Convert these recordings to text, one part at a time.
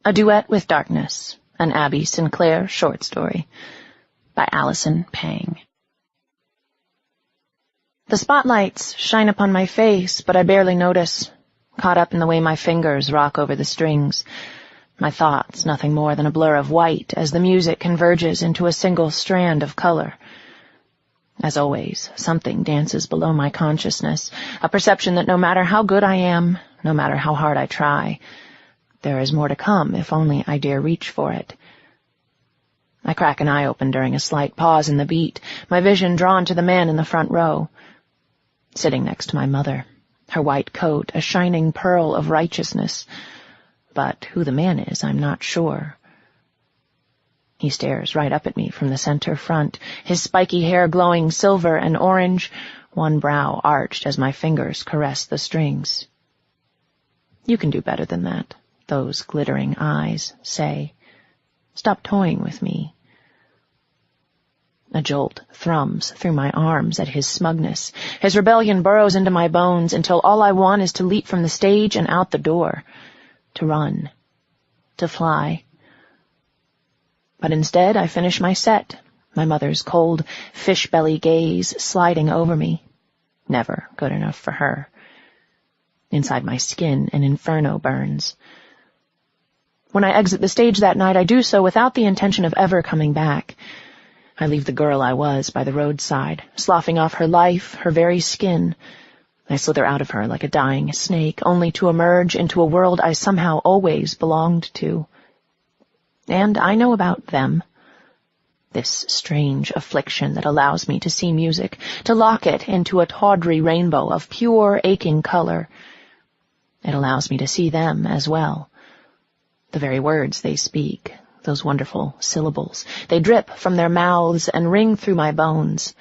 A Duet with Darkness, an Abby Sinclair short story, by Allison Pang. The spotlights shine upon my face, but I barely notice, caught up in the way my fingers rock over the strings. My thoughts nothing more than a blur of white as the music converges into a single strand of color. As always, something dances below my consciousness, a perception that no matter how good I am, no matter how hard I try, there is more to come if only I dare reach for it. I crack an eye open during a slight pause in the beat, my vision drawn to the man in the front row, sitting next to my mother, her white coat a shining pearl of righteousness. But who the man is, I'm not sure. He stares right up at me from the center front, his spiky hair glowing silver and orange, one brow arched as my fingers caress the strings. You can do better than that, those glittering eyes say. Stop toying with me. A jolt thrums through my arms at his smugness. His rebellion burrows into my bones until all I want is to leap from the stage and out the door, to run, to fly. But instead I finish my set, my mother's cold fish-belly gaze sliding over me. Never good enough for her. Inside my skin an inferno burns. When I exit the stage that night, I do so without the intention of ever coming back. I leave the girl I was by the roadside, sloughing off her life, her very skin. I slither out of her like a dying snake, only to emerge into a world I somehow always belonged to. And I know about them. This strange affliction that allows me to see music, to lock it into a tawdry rainbow of pure, aching color. It allows me to see them as well. The very words they speak, those wonderful syllables, they drip from their mouths and ring through my bones.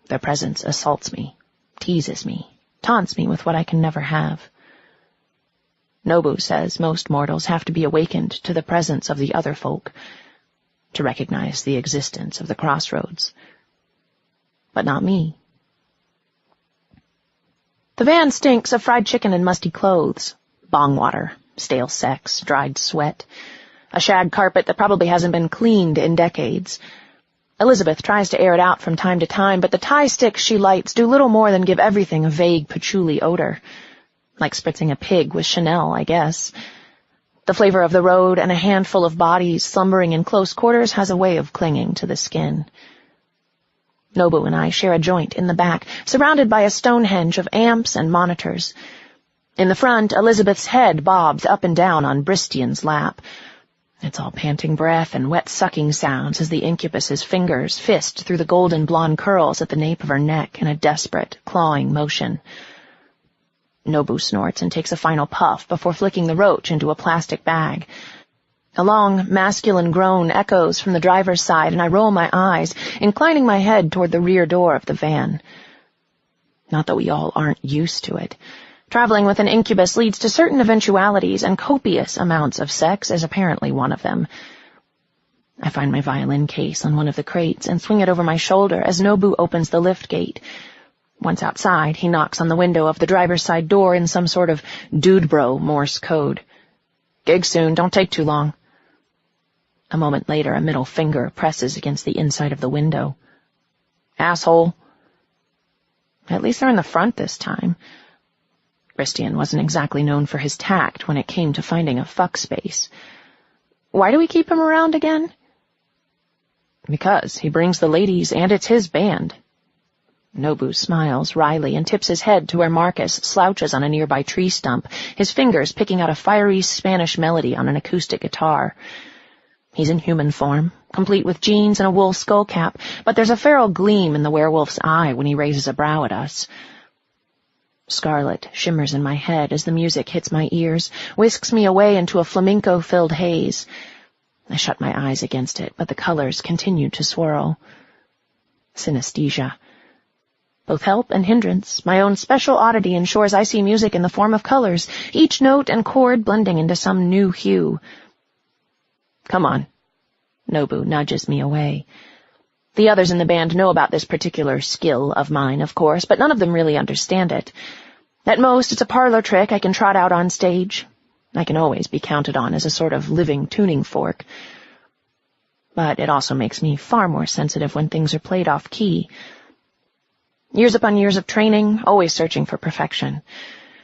Their presence assaults me, teases me, taunts me with what I can never have. Nobu says most mortals have to be awakened to the presence of the other folk, to recognize the existence of the crossroads. But not me. The van stinks of fried chicken and musty clothes, bong water, stale sex, dried sweat, a shag carpet that probably hasn't been cleaned in decades. Elizabeth tries to air it out from time to time, but the tie sticks she lights do little more than give everything a vague patchouli odor. Like spritzing a pig with Chanel, I guess. The flavor of the road and a handful of bodies slumbering in close quarters has a way of clinging to the skin. Nobu and I share a joint in the back, surrounded by a Stonehenge of amps and monitors. In the front, Elizabeth's head bobs up and down on Bristian's lap. It's all panting breath and wet sucking sounds as the incubus's fingers fist through the golden blonde curls at the nape of her neck in a desperate, clawing motion. Nobu snorts and takes a final puff before flicking the roach into a plastic bag. A long, masculine groan echoes from the driver's side, and I roll my eyes, inclining my head toward the rear door of the van. Not that we all aren't used to it. Traveling with an incubus leads to certain eventualities, and copious amounts of sex is apparently one of them. I find my violin case on one of the crates and swing it over my shoulder as Nobu opens the lift gate. Once outside, he knocks on the window of the driver's side door in some sort of dude bro Morse code. Gig soon, don't take too long. A moment later, a middle finger presses against the inside of the window. Asshole. At least they're in the front this time. Bristian wasn't exactly known for his tact when it came to finding a fuck space. Why do we keep him around again? Because he brings the ladies and it's his band. Nobu smiles wryly and tips his head to where Marcus slouches on a nearby tree stump, his fingers picking out a fiery Spanish melody on an acoustic guitar. He's in human form, complete with jeans and a wool skull cap, but there's a feral gleam in the werewolf's eye when he raises a brow at us. Scarlet shimmers in my head as the music hits my ears, whisks me away into a flamenco-filled haze. I shut my eyes against it, but the colors continue to swirl. Synesthesia. Both help and hindrance, my own special oddity ensures I see music in the form of colors, each note and chord blending into some new hue. Come on. Nobu nudges me away. The others in the band know about this particular skill of mine, of course, but none of them really understand it. At most, it's a parlor trick I can trot out on stage. I can always be counted on as a sort of living tuning fork. But it also makes me far more sensitive when things are played off-key. Years upon years of training, always searching for perfection.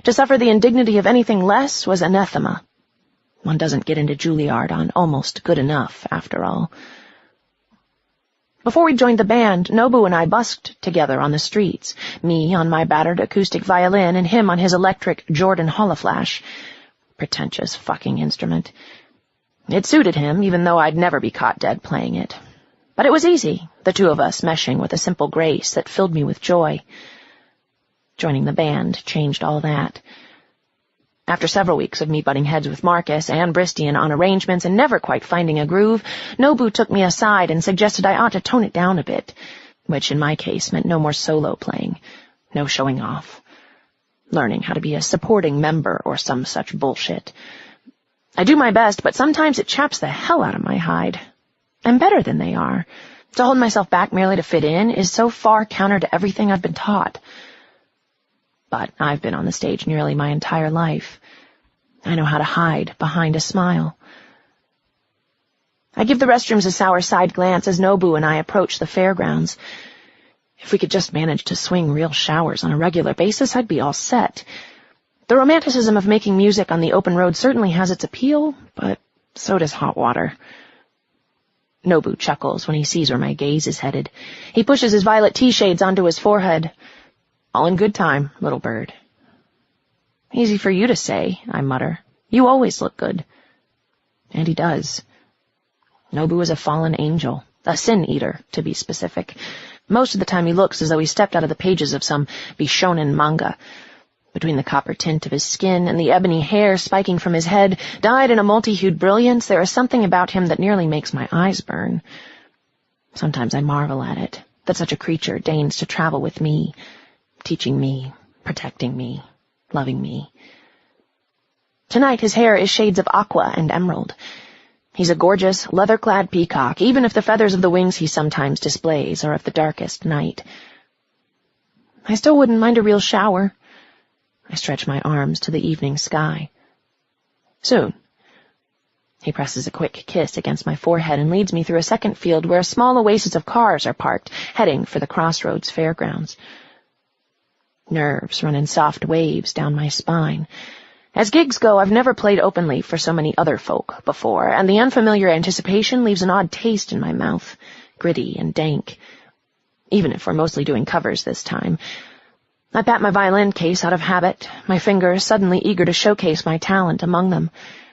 To suffer the indignity of anything less was anathema. One doesn't get into Juilliard on almost good enough, after all. Before we joined the band, Nobu and I busked together on the streets, me on my battered acoustic violin and him on his electric Jordan Holoflash. Pretentious fucking instrument. It suited him, even though I'd never be caught dead playing it. But it was easy, the two of us meshing with a simple grace that filled me with joy. Joining the band changed all that. After several weeks of me butting heads with Marcus and Bristian on arrangements and never quite finding a groove, Nobu took me aside and suggested I ought to tone it down a bit, which in my case meant no more solo playing, no showing off, learning how to be a supporting member or some such bullshit. I do my best, but sometimes it chaps the hell out of my hide. I'm better than they are. To hold myself back merely to fit in is so far counter to everything I've been taught. But I've been on the stage nearly my entire life. I know how to hide behind a smile. I give the restrooms a sour side glance as Nobu and I approach the fairgrounds. If we could just manage to swing real showers on a regular basis, I'd be all set. The romanticism of making music on the open road certainly has its appeal, but so does hot water. Nobu chuckles when he sees where my gaze is headed. He pushes his violet tea shades onto his forehead. All in good time, little bird. Easy for you to say, I mutter. You always look good. And he does. Nobu is a fallen angel, a sin-eater, to be specific. Most of the time he looks as though he stepped out of the pages of some Bishonen manga. Between the copper tint of his skin and the ebony hair spiking from his head, dyed in a multi-hued brilliance, there is something about him that nearly makes my eyes burn. Sometimes I marvel at it, that such a creature deigns to travel with me, teaching me, protecting me, loving me. Tonight his hair is shades of aqua and emerald. He's a gorgeous, leather-clad peacock, even if the feathers of the wings he sometimes displays are of the darkest night. I still wouldn't mind a real shower. I stretch my arms to the evening sky. Soon. He presses a quick kiss against my forehead and leads me through a second field where a small oasis of cars are parked, heading for the Crossroads Fairgrounds. Nerves run in soft waves down my spine. As gigs go, I've never played openly for so many other folk before, and the unfamiliar anticipation leaves an odd taste in my mouth, gritty and dank. Even if we're mostly doing covers this time. I pat my violin case out of habit, my fingers suddenly eager to showcase my talent among them,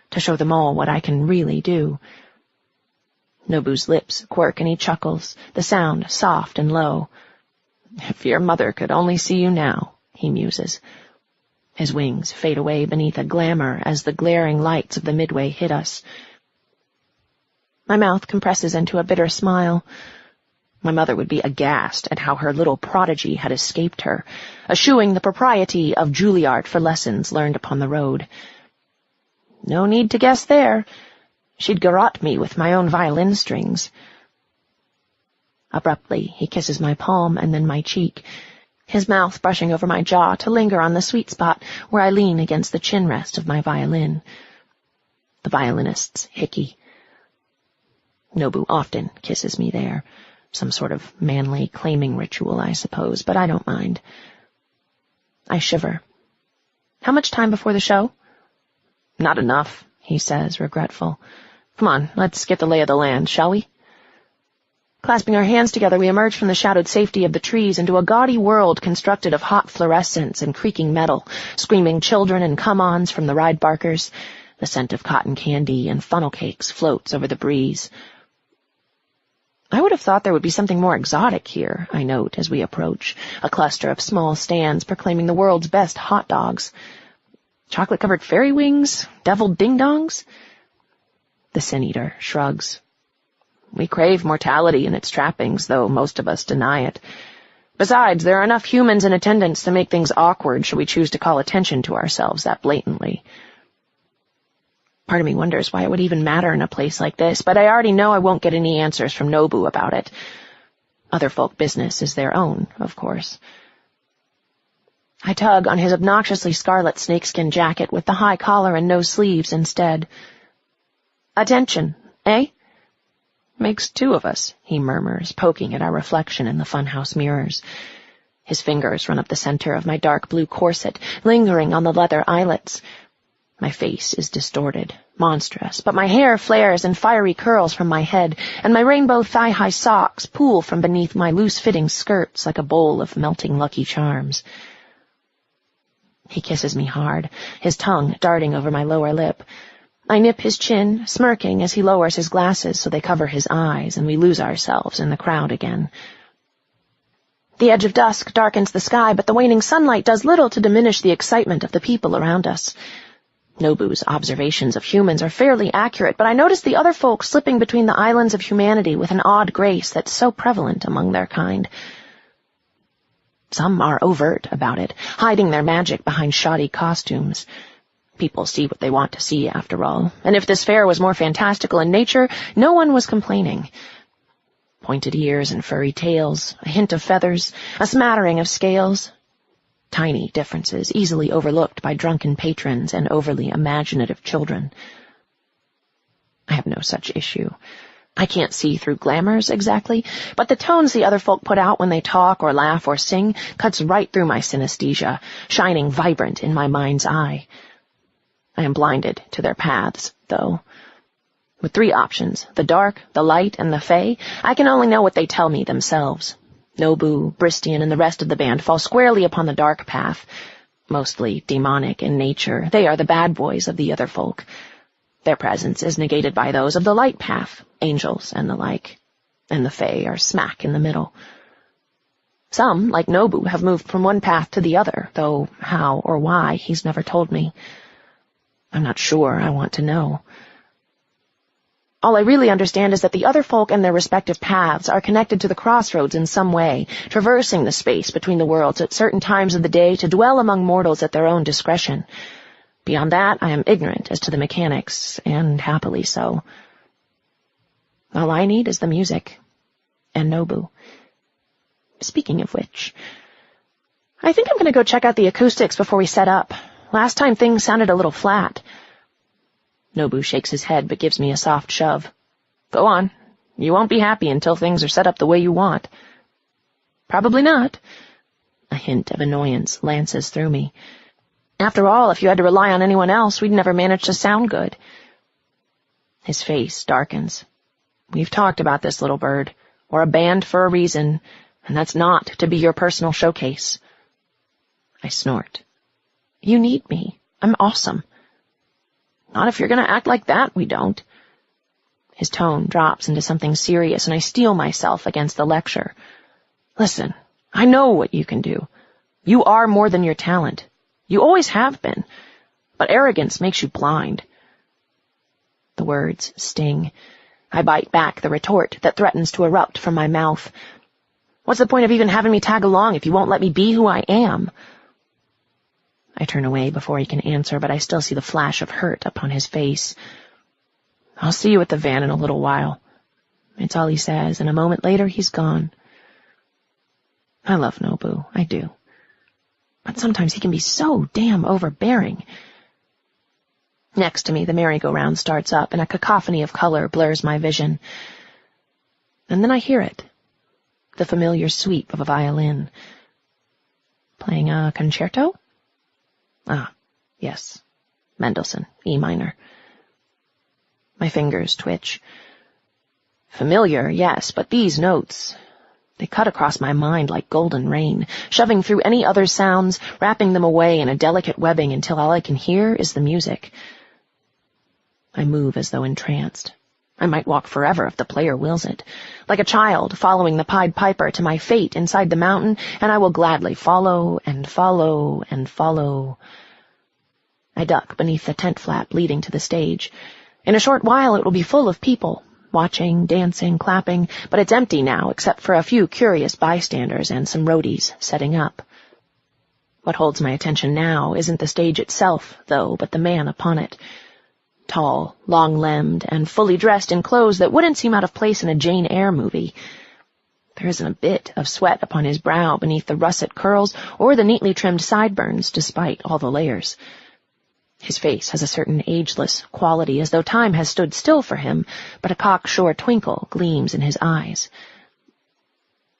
to show them all what I can really do. Nobu's lips quirk and he chuckles, the sound soft and low. If your mother could only see you now, he muses. His wings fade away beneath a glamour as the glaring lights of the midway hit us. My mouth compresses into a bitter smile. My mother would be aghast at how her little prodigy had escaped her, eschewing the propriety of Juilliard for lessons learned upon the road. No need to guess there. She'd garrote me with my own violin strings. Abruptly, he kisses my palm and then my cheek, his mouth brushing over my jaw to linger on the sweet spot where I lean against the chin rest of my violin. The violinist's hickey. Nobu often kisses me there. Some sort of manly claiming ritual, I suppose, but I don't mind. I shiver. How much time before the show? Not enough, he says, regretful. Come on, let's get the lay of the land, shall we? Clasping our hands together, we emerge from the shadowed safety of the trees into a gaudy world constructed of hot fluorescence and creaking metal, screaming children and come-ons from the ride barkers. The scent of cotton candy and funnel cakes floats over the breeze. I would have thought there would be something more exotic here, I note as we approach, a cluster of small stands proclaiming the world's best hot dogs. Chocolate-covered fairy wings? Deviled ding-dongs? The sin-eater shrugs. We crave mortality and its trappings, though most of us deny it. Besides, there are enough humans in attendance to make things awkward should we choose to call attention to ourselves that blatantly. Part of me wonders why it would even matter in a place like this, but I already know I won't get any answers from Nobu about it. Other folk business is their own, of course. I tug on his obnoxiously scarlet snakeskin jacket with the high collar and no sleeves instead. "Attention, eh?" "Makes two of us," he murmurs, poking at our reflection in the funhouse mirrors. His fingers run up the center of my dark blue corset, lingering on the leather eyelets. My face is distorted, monstrous, but my hair flares in fiery curls from my head, and my rainbow thigh-high socks pool from beneath my loose-fitting skirts like a bowl of melting Lucky Charms. He kisses me hard, his tongue darting over my lower lip. I nip his chin, smirking as he lowers his glasses so they cover his eyes, and we lose ourselves in the crowd again. The edge of dusk darkens the sky, but the waning sunlight does little to diminish the excitement of the people around us. Nobu's observations of humans are fairly accurate, but I notice the other folk slipping between the islands of humanity with an odd grace that's so prevalent among their kind. Some are overt about it, hiding their magic behind shoddy costumes. People see what they want to see, after all, and if this fair was more fantastical in nature, no one was complaining. Pointed ears and furry tails, a hint of feathers, a smattering of scales. Tiny differences easily overlooked by drunken patrons and overly imaginative children. I have no such issue. I can't see through glamours exactly, but the tones the other folk put out when they talk or laugh or sing cuts right through my synesthesia, shining vibrant in my mind's eye. I am blinded to their paths, though. With 3 options, the dark, the light, and the fey, I can only know what they tell me themselves. Nobu, Bristian, and the rest of the band fall squarely upon the dark path. Mostly demonic in nature, they are the bad boys of the other folk. Their presence is negated by those of the light path, angels and the like, and the fey are smack in the middle. Some, like Nobu, have moved from one path to the other, though how or why he's never told me. I'm not sure I want to know. All I really understand is that the other folk and their respective paths are connected to the crossroads in some way, traversing the space between the worlds at certain times of the day to dwell among mortals at their own discretion. Beyond that, I am ignorant as to the mechanics, and happily so. All I need is the music. And Nobu. Speaking of which, I think I'm going to go check out the acoustics before we set up. Last time things sounded a little flat. Nobu shakes his head but gives me a soft shove. Go on. You won't be happy until things are set up the way you want. Probably not. A hint of annoyance lances through me. After all, if you had to rely on anyone else, we'd never manage to sound good. His face darkens. We've talked about this, little bird. We're a band for a reason, and that's not to be your personal showcase. I snort. You need me. I'm awesome. Not if you're going to act like that, we don't. His tone drops into something serious, and I steel myself against the lecture. Listen, I know what you can do. You are more than your talent. You always have been. But arrogance makes you blind. The words sting. I bite back the retort that threatens to erupt from my mouth. What's the point of even having me tag along if you won't let me be who I am? I turn away before he can answer, but I still see the flash of hurt upon his face. I'll see you at the van in a little while. It's all he says, and a moment later he's gone. I love Nobu, I do. But sometimes he can be so damn overbearing. Next to me, the merry-go-round starts up, and a cacophony of color blurs my vision. And then I hear it. The familiar sweep of a violin. Playing a concerto? Ah, yes. Mendelssohn, E minor. My fingers twitch. Familiar, yes, but these notes, they cut across my mind like golden rain, shoving through any other sounds, wrapping them away in a delicate webbing until all I can hear is the music. I move as though entranced. I might walk forever if the player wills it. Like a child following the Pied Piper to my fate inside the mountain, and I will gladly follow and follow and follow. I duck beneath the tent flap leading to the stage. In a short while it will be full of people, watching, dancing, clapping, but it's empty now except for a few curious bystanders and some roadies setting up. What holds my attention now isn't the stage itself, though, but the man upon it. Tall, long-limbed, and fully dressed in clothes that wouldn't seem out of place in a Jane Eyre movie. There isn't a bit of sweat upon his brow beneath the russet curls or the neatly trimmed sideburns, despite all the layers. His face has a certain ageless quality, as though time has stood still for him, but a cocksure twinkle gleams in his eyes.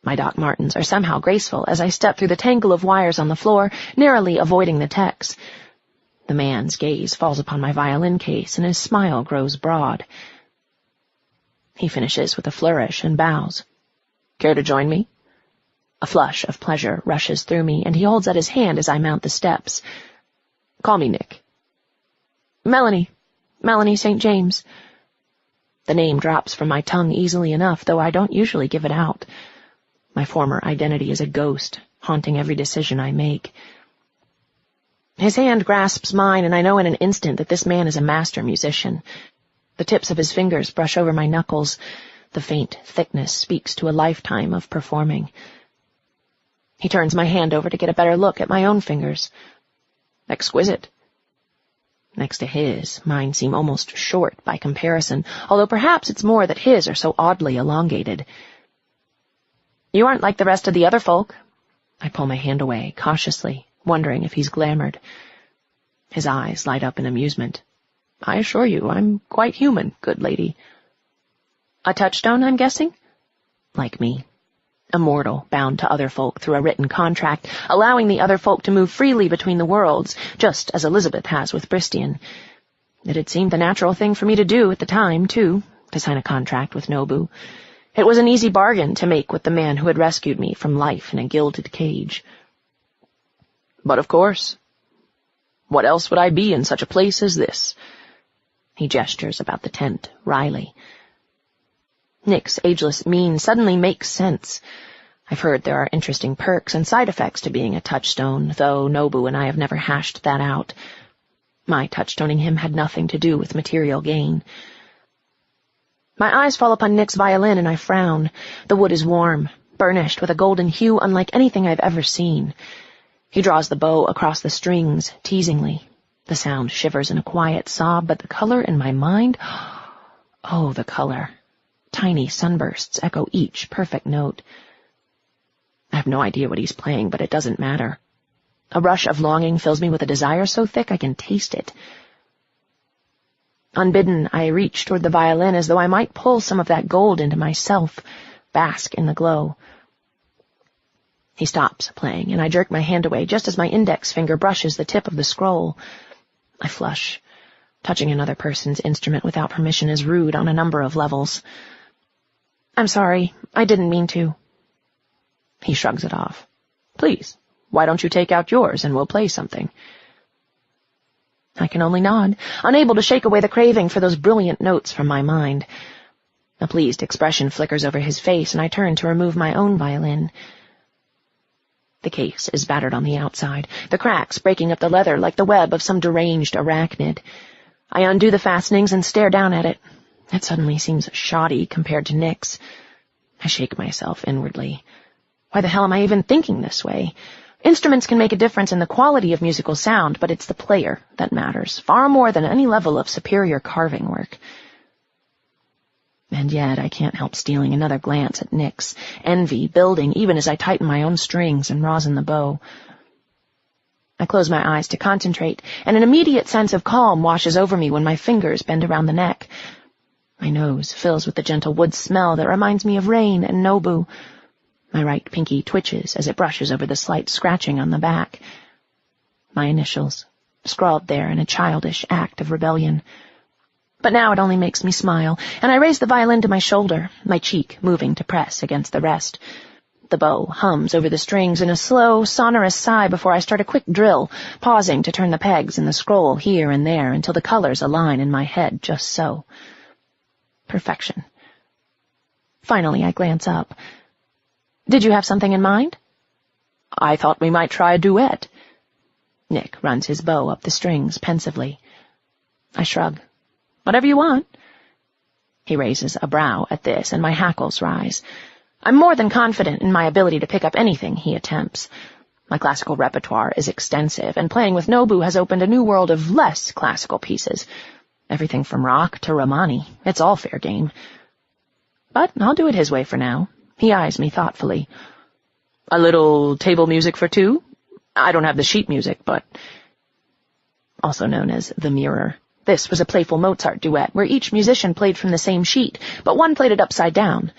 My Doc Martens are somehow graceful as I step through the tangle of wires on the floor, narrowly avoiding the techs. The man's gaze falls upon my violin case, and his smile grows broad. He finishes with a flourish and bows. Care to join me? A flush of pleasure rushes through me, and he holds out his hand as I mount the steps. Call me Nick. Melanie St. James. The name drops from my tongue easily enough, though I don't usually give it out. My former identity is a ghost, haunting every decision I make. His hand grasps mine, and I know in an instant that this man is a master musician. The tips of his fingers brush over my knuckles. The faint thickness speaks to a lifetime of performing. He turns my hand over to get a better look at my own fingers. Exquisite. Next to his, mine seem almost short by comparison, although perhaps it's more that his are so oddly elongated. You aren't like the rest of the other folk. I pull my hand away, cautiously, wondering if he's glamored. His eyes light up in amusement. I assure you, I'm quite human, good lady. A touchstone, I'm guessing? Like me. A mortal bound to other folk through a written contract, allowing the other folk to move freely between the worlds, just as Elizabeth has with Bristian. It had seemed the natural thing for me to do at the time, too, to sign a contract with Nobu. It was an easy bargain to make with the man who had rescued me from life in a gilded cage. But of course, what else would I be in such a place as this? He gestures about the tent, wryly. Nick's ageless mien suddenly makes sense. I've heard there are interesting perks and side effects to being a touchstone, though Nobu and I have never hashed that out. My touchstoning him had nothing to do with material gain. My eyes fall upon Nick's violin, and I frown. The wood is warm, burnished with a golden hue unlike anything I've ever seen. He draws the bow across the strings, teasingly. The sound shivers in a quiet sob, but the color in my mind... Oh, the color. Tiny sunbursts echo each perfect note. I have no idea what he's playing, but it doesn't matter. A rush of longing fills me with a desire so thick I can taste it. Unbidden, I reach toward the violin as though I might pull some of that gold into myself, bask in the glow. He stops playing, and I jerk my hand away just as my index finger brushes the tip of the scroll. I flush. Touching another person's instrument without permission is rude on a number of levels. I'm sorry, I didn't mean to. He shrugs it off. Please, why don't you take out yours and we'll play something? I can only nod, unable to shake away the craving for those brilliant notes from my mind. A pleased expression flickers over his face, and I turn to remove my own violin. The case is battered on the outside, the cracks breaking up the leather like the web of some deranged arachnid. I undo the fastenings and stare down at it. It suddenly seems shoddy compared to Nick's. I shake myself inwardly. Why the hell am I even thinking this way? Instruments can make a difference in the quality of musical sound, but it's the player that matters, far more than any level of superior carving work. And yet I can't help stealing another glance at Nick's, envy building even as I tighten my own strings and rosin the bow. I close my eyes to concentrate, and an immediate sense of calm washes over me when my fingers bend around the neck. My nose fills with the gentle wood smell that reminds me of rain and Nobu. My right pinky twitches as it brushes over the slight scratching on the back. My initials, scrawled there in a childish act of rebellion. But now it only makes me smile, and I raise the violin to my shoulder, my cheek moving to press against the rest. The bow hums over the strings in a slow, sonorous sigh before I start a quick drill, pausing to turn the pegs in the scroll here and there until the colors align in my head just so. Perfection. Finally, I glance up. Did you have something in mind? I thought we might try a duet. Nick runs his bow up the strings pensively. I shrug. Whatever you want. He raises a brow at this, and my hackles rise. I'm more than confident in my ability to pick up anything he attempts. My classical repertoire is extensive, and playing with Nobu has opened a new world of less classical pieces. Everything from rock to Romani. It's all fair game. But I'll do it his way for now. He eyes me thoughtfully. A little table music for two? I don't have the sheet music, but... Also known as the mirror. This was a playful Mozart duet, where each musician played from the same sheet, but one played it upside down.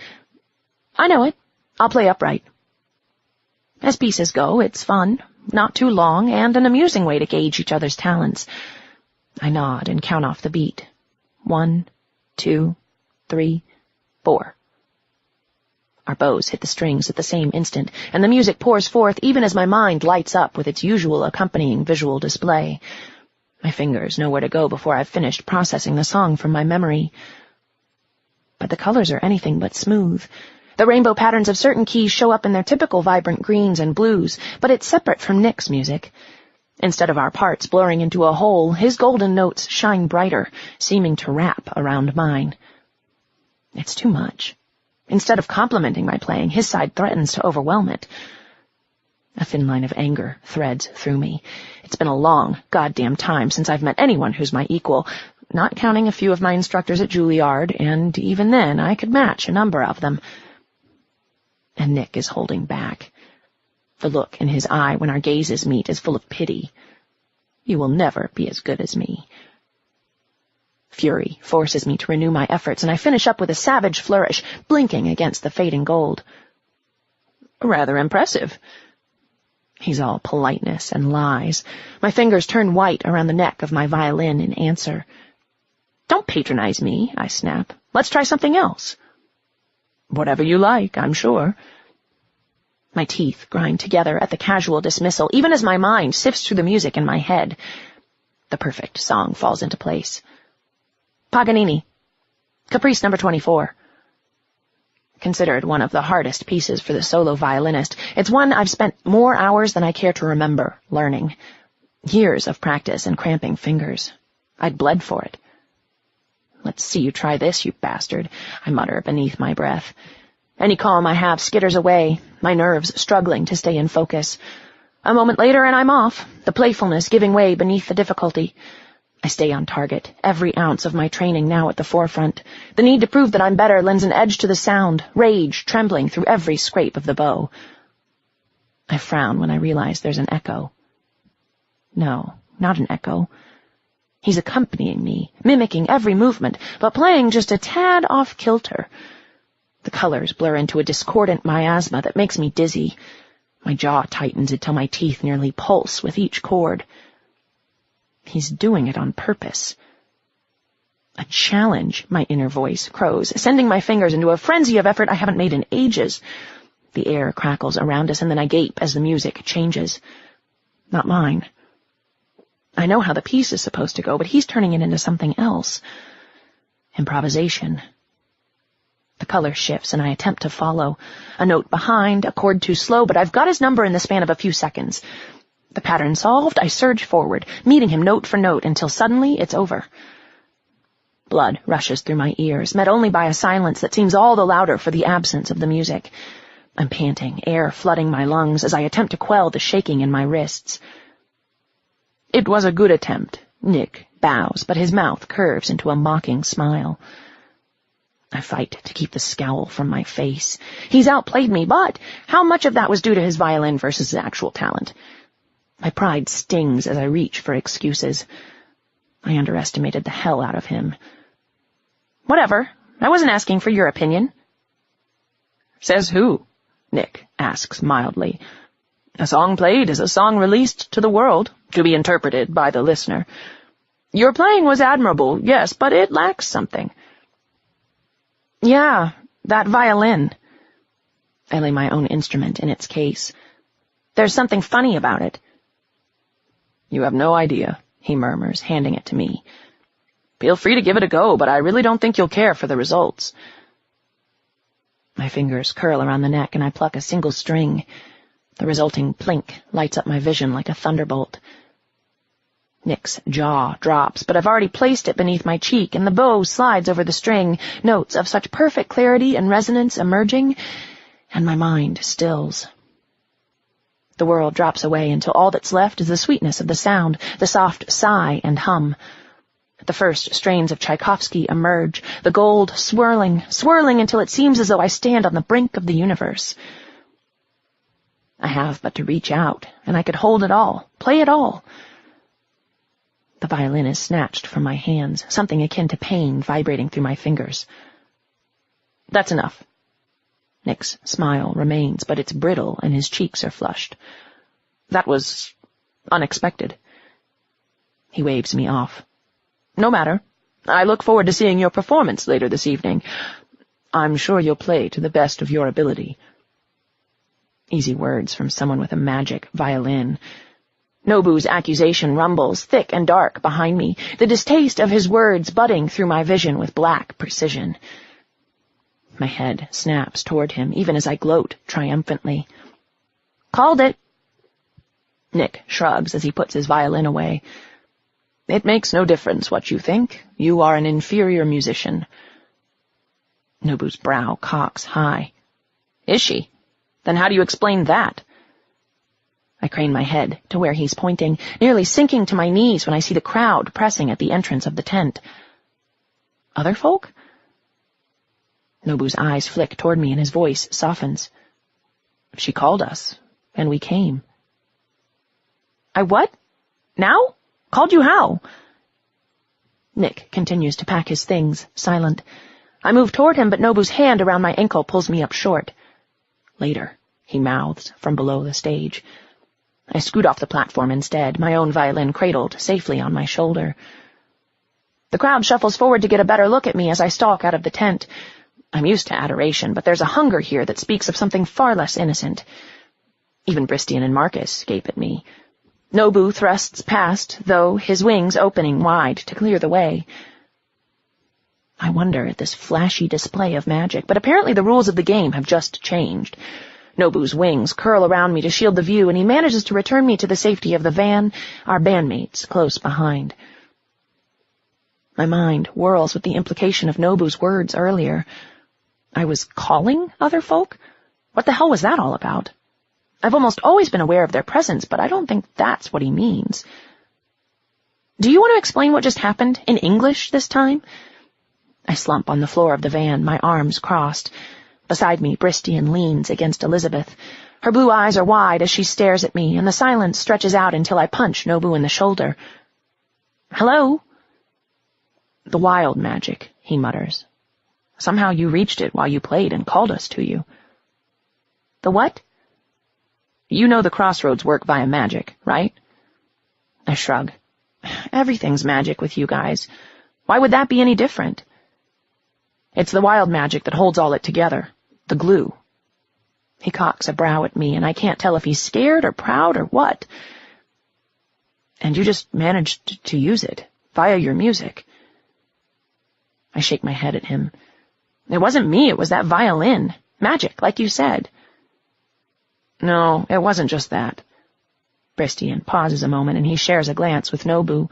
I know it. I'll play upright. As pieces go, it's fun, not too long, and an amusing way to gauge each other's talents. I nod and count off the beat. 1, 2, 3, 4. Our bows hit the strings at the same instant, and the music pours forth even as my mind lights up with its usual accompanying visual display. My fingers know where to go before I've finished processing the song from my memory. But the colors are anything but smooth. The rainbow patterns of certain keys show up in their typical vibrant greens and blues, but it's separate from Nick's music. Instead of our parts blurring into a whole, his golden notes shine brighter, seeming to wrap around mine. It's too much. Instead of complimenting my playing, his side threatens to overwhelm it. A thin line of anger threads through me. It's been a long, goddamn time since I've met anyone who's my equal, not counting a few of my instructors at Juilliard, and even then I could match a number of them. And Nick is holding back. The look in his eye when our gazes meet is full of pity. You will never be as good as me. Fury forces me to renew my efforts, and I finish up with a savage flourish, blinking against the fading gold. Rather impressive. He's all politeness and lies. My fingers turn white around the neck of my violin in answer. Don't patronize me, I snap. Let's try something else. Whatever you like, I'm sure. My teeth grind together at the casual dismissal, even as my mind sifts through the music in my head. The perfect song falls into place. Paganini. Caprice number 24. Considered one of the hardest pieces for the solo violinist, it's one I've spent more hours than I care to remember learning. Years of practice and cramping fingers. I'd bled for it. Let's see you try this, you bastard, I mutter beneath my breath. Any calm I have skitters away, my nerves struggling to stay in focus. A moment later and I'm off, the playfulness giving way beneath the difficulty. I stay on target, every ounce of my training now at the forefront. The need to prove that I'm better lends an edge to the sound, rage trembling through every scrape of the bow. I frown when I realize there's an echo. No, not an echo. He's accompanying me, mimicking every movement, but playing just a tad off-kilter. The colors blur into a discordant miasma that makes me dizzy. My jaw tightens until my teeth nearly pulse with each chord. He's doing it on purpose. A challenge, my inner voice crows, sending my fingers into a frenzy of effort I haven't made in ages. The air crackles around us, and then I gape as the music changes. Not mine. I know how the piece is supposed to go, but he's turning it into something else. Improvisation. The color shifts, and I attempt to follow. A note behind, a chord too slow, but I've got his number in the span of a few seconds. The pattern solved, I surge forward, meeting him note for note, until suddenly it's over. Blood rushes through my ears, met only by a silence that seems all the louder for the absence of the music. I'm panting, air flooding my lungs as I attempt to quell the shaking in my wrists. It was a good attempt, Nick bows, but his mouth curves into a mocking smile. I fight to keep the scowl from my face. He's outplayed me, but how much of that was due to his violin versus his actual talent? My pride stings as I reach for excuses. I underestimated the hell out of him. Whatever. I wasn't asking for your opinion. Says who? Nick asks mildly. A song played is a song released to the world, to be interpreted by the listener. Your playing was admirable, yes, but it lacks something. Yeah, that violin. I lay my own instrument in its case. There's something funny about it. You have no idea, he murmurs, handing it to me. Feel free to give it a go, but I really don't think you'll care for the results. My fingers curl around the neck, and I pluck a single string. The resulting plink lights up my vision like a thunderbolt. Nick's jaw drops, but I've already placed it beneath my cheek, and the bow slides over the string, notes of such perfect clarity and resonance emerging, and my mind stills. The world drops away until all that's left is the sweetness of the sound, the soft sigh and hum. The first strains of Tchaikovsky emerge, the gold swirling, swirling until it seems as though I stand on the brink of the universe. I have but to reach out, and I could hold it all, play it all. The violin is snatched from my hands, something akin to pain vibrating through my fingers. That's enough. Nick's smile remains, but it's brittle and his cheeks are flushed. That was unexpected. He waves me off. No matter. I look forward to seeing your performance later this evening. I'm sure you'll play to the best of your ability. Easy words from someone with a magic violin. Nobu's accusation rumbles thick and dark behind me, the distaste of his words budding through my vision with black precision. My head snaps toward him, even as I gloat triumphantly. Called it. Nick shrugs as he puts his violin away. It makes no difference what you think. You are an inferior musician. Nobu's brow cocks high. Is she? Then how do you explain that? I crane my head to where he's pointing, nearly sinking to my knees when I see the crowd pressing at the entrance of the tent. Other folk? Nobu's eyes flick toward me and his voice softens. She called us, and we came. I what? Now? Called you how? Nick continues to pack his things, silent. I move toward him, but Nobu's hand around my ankle pulls me up short. Later, he mouths from below the stage. I scoot off the platform instead, my own violin cradled safely on my shoulder. The crowd shuffles forward to get a better look at me as I stalk out of the tent. I'm used to adoration, but there's a hunger here that speaks of something far less innocent. Even Bristian and Marcus gape at me. Nobu thrusts past, though, his wings opening wide to clear the way. I wonder at this flashy display of magic, but apparently the rules of the game have just changed. Nobu's wings curl around me to shield the view, and he manages to return me to the safety of the van, our bandmates close behind. My mind whirls with the implication of Nobu's words earlier. I was calling other folk? What the hell was that all about? I've almost always been aware of their presence, but I don't think that's what he means. Do you want to explain what just happened, in English this time? I slump on the floor of the van, my arms crossed. Beside me, Bristian leans against Elizabeth. Her blue eyes are wide as she stares at me, and the silence stretches out until I punch Nobu in the shoulder. Hello? The wild magic, he mutters. Somehow you reached it while you played and called us to you. The what? You know the crossroads work via magic, right? I shrug. Everything's magic with you guys. Why would that be any different? It's the wild magic that holds all it together. The glue. He cocks a brow at me, and I can't tell if he's scared or proud or what. And you just managed to use it, via your music. I shake my head at him. It wasn't me, it was that violin. Magic, like you said. No, it wasn't just that. Bristian pauses a moment, and he shares a glance with Nobu.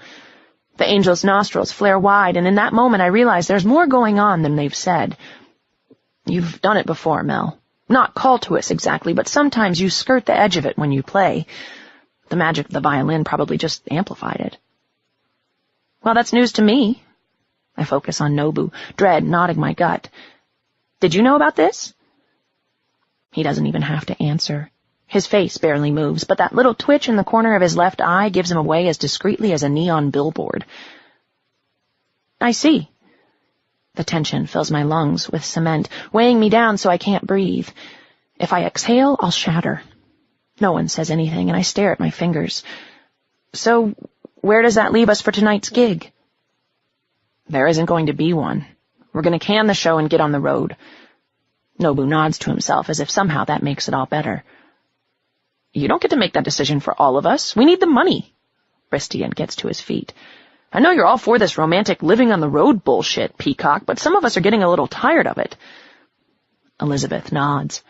The angel's nostrils flare wide, and in that moment I realize there's more going on than they've said. You've done it before, Mel. Not call to us exactly, but sometimes you skirt the edge of it when you play. The magic of the violin probably just amplified it. Well, that's news to me. I focus on Nobu, dread nodding my gut. Did you know about this? He doesn't even have to answer. His face barely moves, but that little twitch in the corner of his left eye gives him away as discreetly as a neon billboard. I see. The tension fills my lungs with cement, weighing me down so I can't breathe. If I exhale, I'll shatter. No one says anything, and I stare at my fingers. So, where does that leave us for tonight's gig? There isn't going to be one. We're going to can the show and get on the road. Nobu nods to himself as if somehow that makes it all better. You don't get to make that decision for all of us. We need the money. Bristian gets to his feet. I know you're all for this romantic living on the road bullshit, Peacock, but some of us are getting a little tired of it. Elizabeth nods.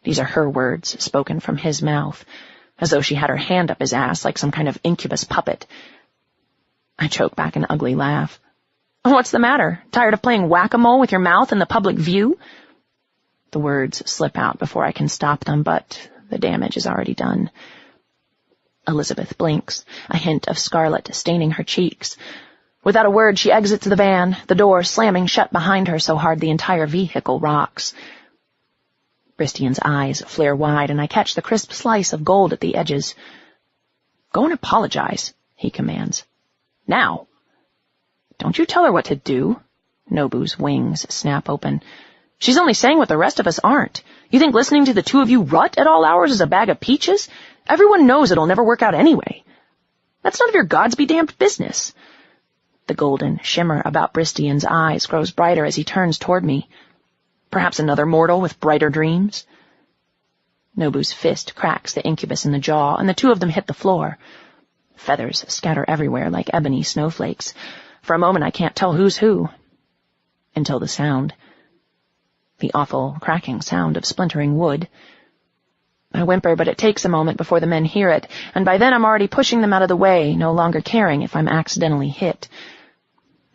These are her words, spoken from his mouth, as though she had her hand up his ass like some kind of incubus puppet. I choke back an ugly laugh. What's the matter? Tired of playing whack-a-mole with your mouth in the public view? The words slip out before I can stop them, but the damage is already done. Elizabeth blinks, a hint of scarlet staining her cheeks. Without a word, she exits the van, the door slamming shut behind her so hard the entire vehicle rocks. Bristian's eyes flare wide, and I catch the crisp slice of gold at the edges. "Go and apologize," he commands. "Now." "Don't you tell her what to do." Nobu's wings snap open. "She's only saying what the rest of us aren't. You think listening to the two of you rut at all hours is a bag of peaches? Everyone knows it'll never work out anyway. That's none of your gods-be-damned business." The golden shimmer about Bristian's eyes grows brighter as he turns toward me. Perhaps another mortal with brighter dreams? Nobu's fist cracks the incubus in the jaw, and the two of them hit the floor. Feathers scatter everywhere like ebony snowflakes. For a moment I can't tell who's who. Until the sound. The awful cracking sound of splintering wood. I whimper, but it takes a moment before the men hear it, and by then I'm already pushing them out of the way, no longer caring if I'm accidentally hit.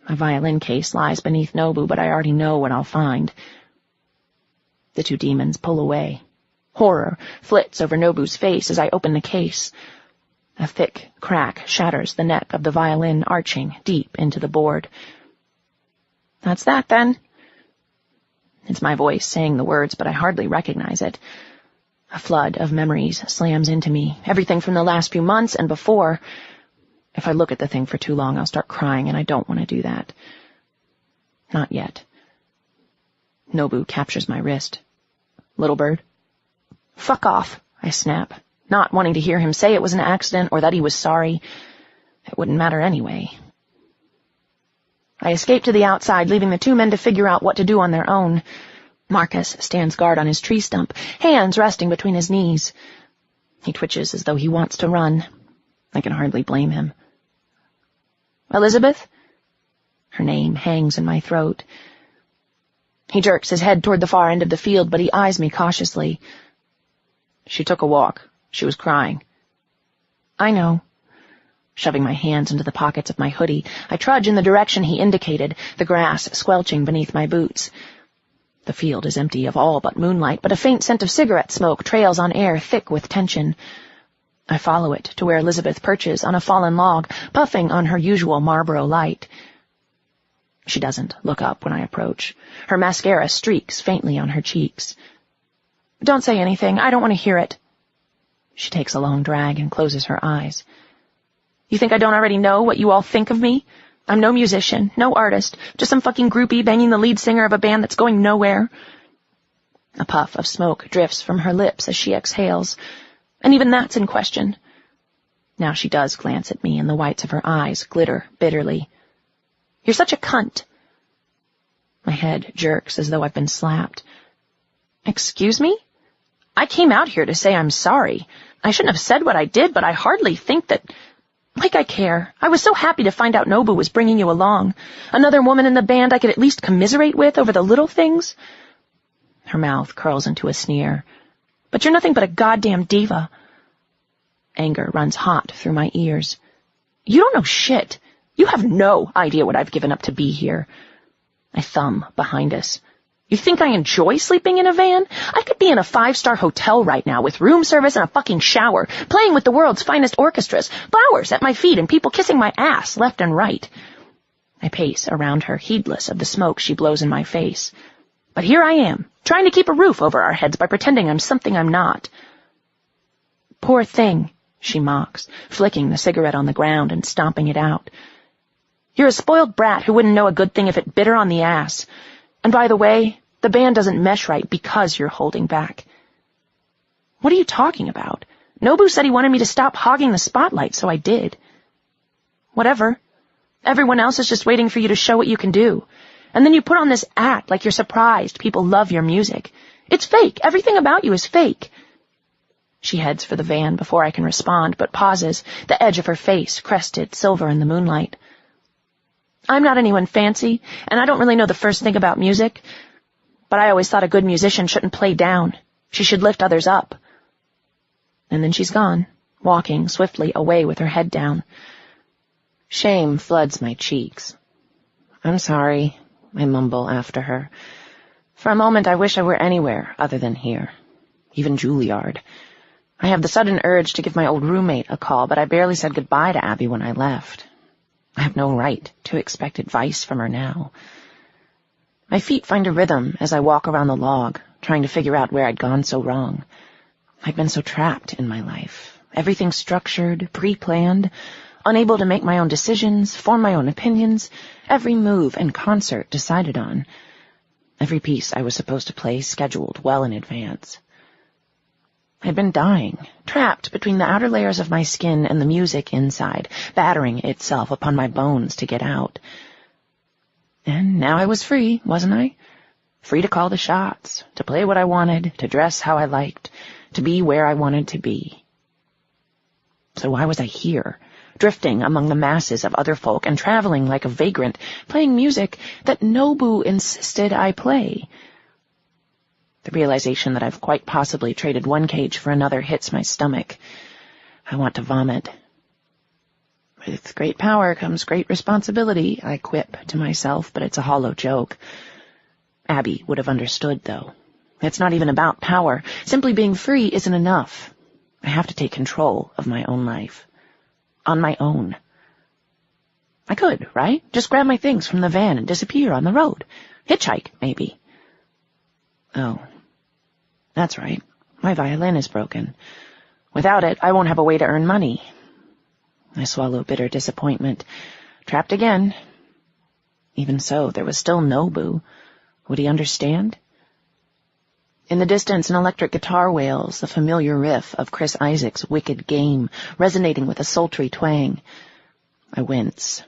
My violin case lies beneath Nobu, but I already know what I'll find. The two demons pull away. Horror flits over Nobu's face as I open the case. A thick crack shatters the neck of the violin, arching deep into the board. "That's that, then." It's my voice saying the words, but I hardly recognize it. A flood of memories slams into me, everything from the last few months and before. If I look at the thing for too long, I'll start crying, and I don't want to do that. Not yet. Nobu captures my wrist. "Little bird?" "Fuck off," I snap, not wanting to hear him say it was an accident or that he was sorry. It wouldn't matter anyway. I escape to the outside, leaving the two men to figure out what to do on their own. Marcus stands guard on his tree stump, hands resting between his knees. He twitches as though he wants to run. I can hardly blame him. "Elizabeth?" Her name hangs in my throat. He jerks his head toward the far end of the field, but he eyes me cautiously. "She took a walk. She was crying." "I know." Shoving my hands into the pockets of my hoodie, I trudge in the direction he indicated, the grass squelching beneath my boots. The field is empty of all but moonlight, but a faint scent of cigarette smoke trails on air thick with tension. I follow it to where Elizabeth perches on a fallen log, puffing on her usual Marlboro light. She doesn't look up when I approach. Her mascara streaks faintly on her cheeks. "Don't say anything. I don't want to hear it." She takes a long drag and closes her eyes. "You think I don't already know what you all think of me? I'm no musician, no artist, just some fucking groupie banging the lead singer of a band that's going nowhere." A puff of smoke drifts from her lips as she exhales, and even that's in question. Now she does glance at me, and the whites of her eyes glitter bitterly. "You're such a cunt." My head jerks as though I've been slapped. "Excuse me? I came out here to say I'm sorry. I shouldn't have said what I did, but I hardly think that... Like I care. I was so happy to find out Nobu was bringing you along. Another woman in the band I could at least commiserate with over the little things." Her mouth curls into a sneer. "But you're nothing but a goddamn diva." Anger runs hot through my ears. "You don't know shit. You have no idea what I've given up to be here." I thumb behind us. "You think I enjoy sleeping in a van? I could be in a 5-star hotel right now with room service and a fucking shower, playing with the world's finest orchestras, flowers at my feet, and people kissing my ass left and right." I pace around her, heedless of the smoke she blows in my face. But here I am, trying to keep a roof over our heads by pretending I'm something I'm not. "Poor thing," she mocks, flicking the cigarette on the ground and stomping it out. "You're a spoiled brat who wouldn't know a good thing if it bit her on the ass. And by the way, the band doesn't mesh right because you're holding back." "What are you talking about? Nobu said he wanted me to stop hogging the spotlight, so I did." "Whatever. Everyone else is just waiting for you to show what you can do. And then you put on this act like you're surprised people love your music. It's fake. Everything about you is fake." She heads for the van before I can respond, but pauses, the edge of her face crested silver in the moonlight. "I'm not anyone fancy, and I don't really know the first thing about music. But I always thought a good musician shouldn't play down. She should lift others up." And then she's gone, walking swiftly away with her head down. Shame floods my cheeks. "I'm sorry," I mumble after her. For a moment I wish I were anywhere other than here. Even Juilliard. I have the sudden urge to give my old roommate a call, but I barely said goodbye to Abby when I left. I have no right to expect advice from her now. My feet find a rhythm as I walk around the log, trying to figure out where I'd gone so wrong. I'd been so trapped in my life. Everything structured, pre-planned, unable to make my own decisions, form my own opinions, every move and concert decided on. Every piece I was supposed to play scheduled well in advance. I'd been dying, trapped between the outer layers of my skin and the music inside, battering itself upon my bones to get out. And now I was free, wasn't I? Free to call the shots, to play what I wanted, to dress how I liked, to be where I wanted to be. So why was I here, drifting among the masses of other folk and traveling like a vagrant, playing music that Nobu insisted I play? The realization that I've quite possibly traded one cage for another hits my stomach. I want to vomit. With great power comes great responsibility, I quip to myself, but it's a hollow joke. Abby would have understood, though. It's not even about power. Simply being free isn't enough. I have to take control of my own life. On my own. I could, right? Just grab my things from the van and disappear on the road. Hitchhike, maybe. Oh, that's right. My violin is broken. Without it, I won't have a way to earn money. I swallow bitter disappointment. Trapped again. Even so, there was still Nobu. Would he understand? In the distance, an electric guitar wails, the familiar riff of Chris Isaac's Wicked Game, resonating with a sultry twang. I wince.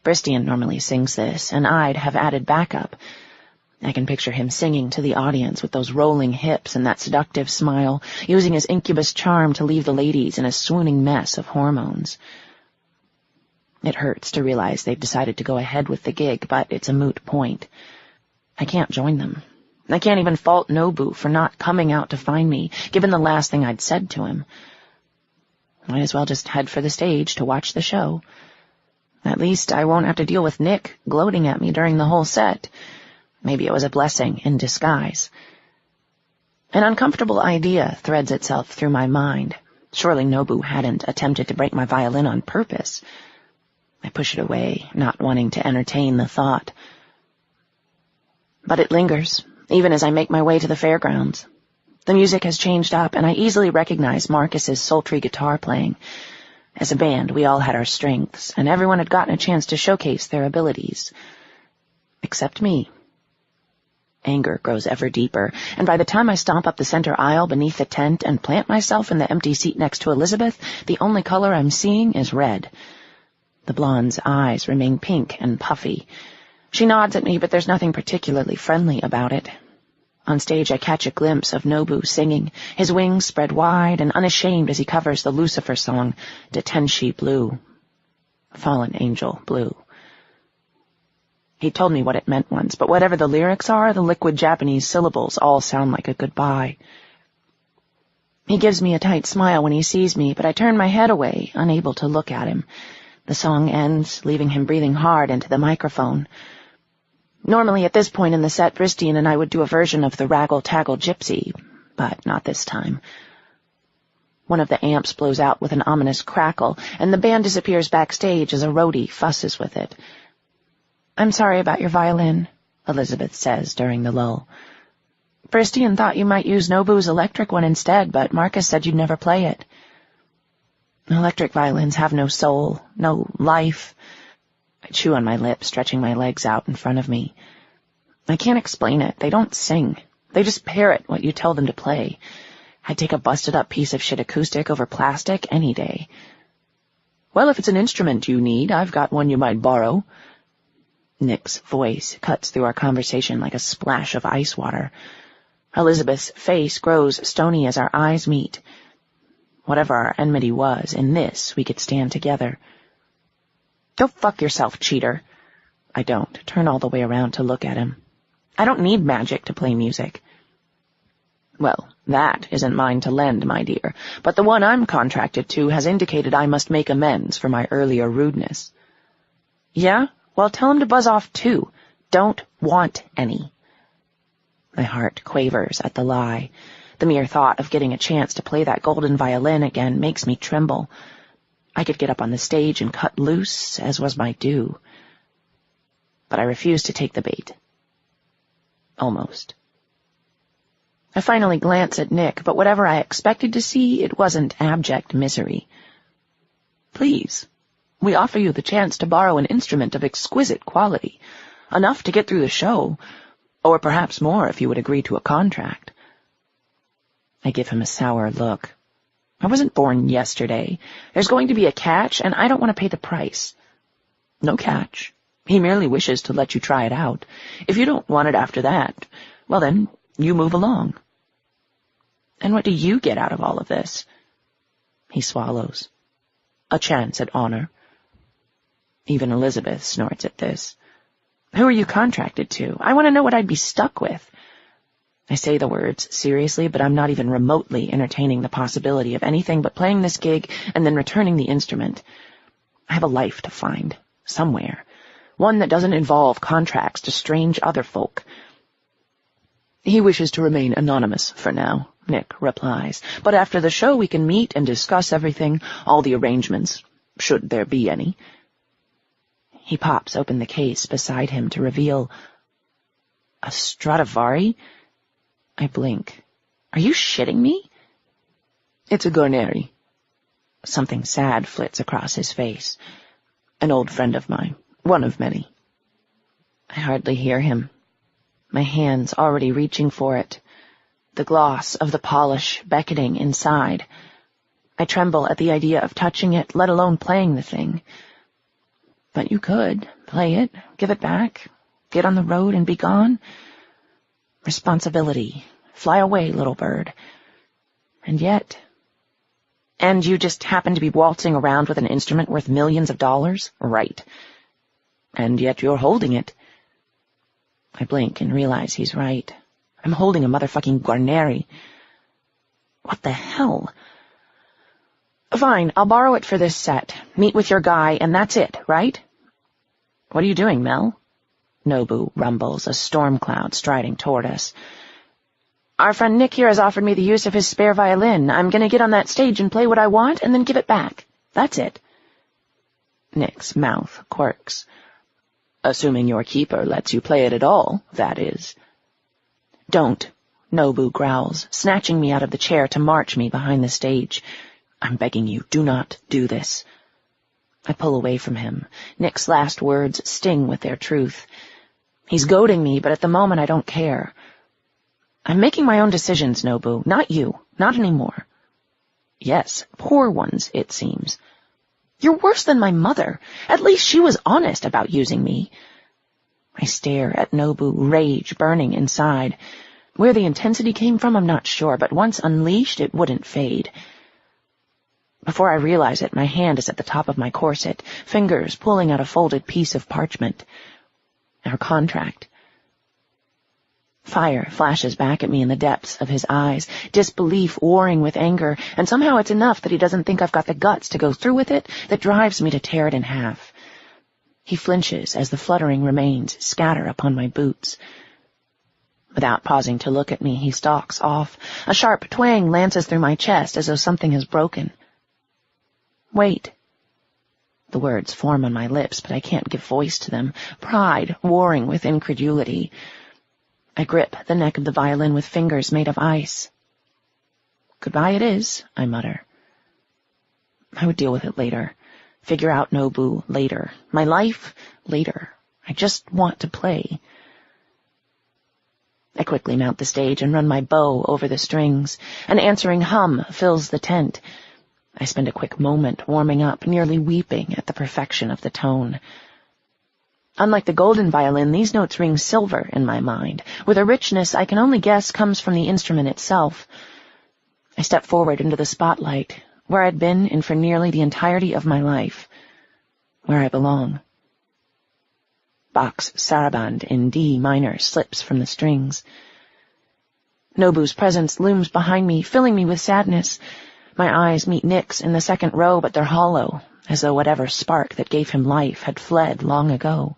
Bristian normally sings this, and I'd have added backup. I can picture him singing to the audience with those rolling hips and that seductive smile, using his incubus charm to leave the ladies in a swooning mess of hormones. It hurts to realize they've decided to go ahead with the gig, but it's a moot point. I can't join them. I can't even fault Nobu for not coming out to find me, given the last thing I'd said to him. Might as well just head for the stage to watch the show. At least I won't have to deal with Nick gloating at me during the whole set. Maybe it was a blessing in disguise. An uncomfortable idea threads itself through my mind. Surely Nobu hadn't attempted to break my violin on purpose. I push it away, not wanting to entertain the thought. But it lingers, even as I make my way to the fairgrounds. The music has changed up, and I easily recognize Marcus's sultry guitar playing. As a band, we all had our strengths, and everyone had gotten a chance to showcase their abilities. Except me. Anger grows ever deeper, and by the time I stomp up the center aisle beneath the tent and plant myself in the empty seat next to Elizabeth, the only color I'm seeing is red. The blonde's eyes remain pink and puffy. She nods at me, but there's nothing particularly friendly about it. On stage, I catch a glimpse of Nobu singing, his wings spread wide and unashamed as he covers the Lucifer song, Detenshi Blue. Fallen Angel Blue. He told me what it meant once, but whatever the lyrics are, the liquid Japanese syllables all sound like a goodbye. He gives me a tight smile when he sees me, but I turn my head away, unable to look at him. The song ends, leaving him breathing hard into the microphone. Normally, at this point in the set, Bristian and I would do a version of the Raggle-Taggle Gypsy, but not this time. One of the amps blows out with an ominous crackle, and the band disappears backstage as a roadie fusses with it. "I'm sorry about your violin," Elizabeth says during the lull. "Bristian thought you might use Nobu's electric one instead, but Marcus said you'd never play it." Electric violins have no soul, no life. I chew on my lip, stretching my legs out in front of me. I can't explain it. They don't sing. They just parrot what you tell them to play. I'd take a busted-up piece of shit acoustic over plastic any day. "Well, if it's an instrument you need, I've got one you might borrow." Nick's voice cuts through our conversation like a splash of ice water. Elizabeth's face grows stony as our eyes meet. Whatever our enmity was, in this we could stand together. "Go fuck yourself, cheater." I don't turn all the way around to look at him. I don't need magic to play music. "Well, that isn't mine to lend, my dear, but the one I'm contracted to has indicated I must make amends for my earlier rudeness." "Yeah? Well, tell him to buzz off, too. Don't want any." My heart quavers at the lie. The mere thought of getting a chance to play that golden violin again makes me tremble. I could get up on the stage and cut loose, as was my due. But I refused to take the bait. Almost. I finally glanced at Nick, but whatever I expected to see, it wasn't abject misery. Please, we offer you the chance to borrow an instrument of exquisite quality, enough to get through the show, or perhaps more if you would agree to a contract. I give him a sour look. I wasn't born yesterday. There's going to be a catch, and I don't want to pay the price. No catch. He merely wishes to let you try it out. If you don't want it after that, well then, you move along. And what do you get out of all of this? He swallows. A chance at honor. Even Elizabeth snorts at this. Who are you contracted to? I want to know what I'd be stuck with. I say the words seriously, but I'm not even remotely entertaining the possibility of anything but playing this gig and then returning the instrument. I have a life to find, somewhere. One that doesn't involve contracts to strange other folk. He wishes to remain anonymous for now, Nick replies. But after the show we can meet and discuss everything, all the arrangements, should there be any. He pops open the case beside him to reveal a Stradivari. I blink. Are you shitting me? It's a Guarneri. Something sad flits across his face. An old friend of mine. One of many. I hardly hear him. My hands already reaching for it. The gloss of the polish beckoning inside. I tremble at the idea of touching it, let alone playing the thing. But you could play it, give it back, get on the road and be gone. Responsibility. Fly away, little bird. And yet... And you just happen to be waltzing around with an instrument worth millions of dollars? Right. And yet you're holding it. I blink and realize he's right. I'm holding a motherfucking Guarneri. What the hell? Fine, I'll borrow it for this set. Meet with your guy, and that's it, right? What are you doing, Mel? Nobu rumbles, a storm cloud striding toward us. Our friend Nick here has offered me the use of his spare violin. I'm going to get on that stage and play what I want, and then give it back. That's it. Nick's mouth quirks. Assuming your keeper lets you play it at all, that is. Don't, Nobu growls, snatching me out of the chair to march me behind the stage. I'm begging you, do not do this. I pull away from him. Nick's last words sting with their truth. He's goading me, but at the moment I don't care. I'm making my own decisions, Nobu, not you, not anymore. Yes, poor ones, it seems. You're worse than my mother. At least she was honest about using me. I stare at Nobu, rage burning inside. Where the intensity came from, I'm not sure, but once unleashed, it wouldn't fade. Before I realize it, my hand is at the top of my corset, fingers pulling out a folded piece of parchment. Our contract. Fire flashes back at me in the depths of his eyes, disbelief warring with anger, and somehow it's enough that he doesn't think I've got the guts to go through with it that drives me to tear it in half. He flinches as the fluttering remains scatter upon my boots. Without pausing to look at me, he stalks off. A sharp twang lances through my chest as though something has broken. Wait. The words form on my lips, but I can't give voice to them, pride warring with incredulity. I grip the neck of the violin with fingers made of ice. Goodbye it is, I mutter. I would deal with it later. Figure out Nobu later. My life later. I just want to play. I quickly mount the stage and run my bow over the strings. An answering hum fills the tent. I spend a quick moment warming up, nearly weeping at the perfection of the tone. Unlike the golden violin, these notes ring silver in my mind, with a richness I can only guess comes from the instrument itself. I step forward into the spotlight, where I'd been in for nearly the entirety of my life, where I belong. Bach's saraband in D minor slips from the strings. Nobu's presence looms behind me, filling me with sadness. My eyes meet Nick's in the second row, but they're hollow, as though whatever spark that gave him life had fled long ago.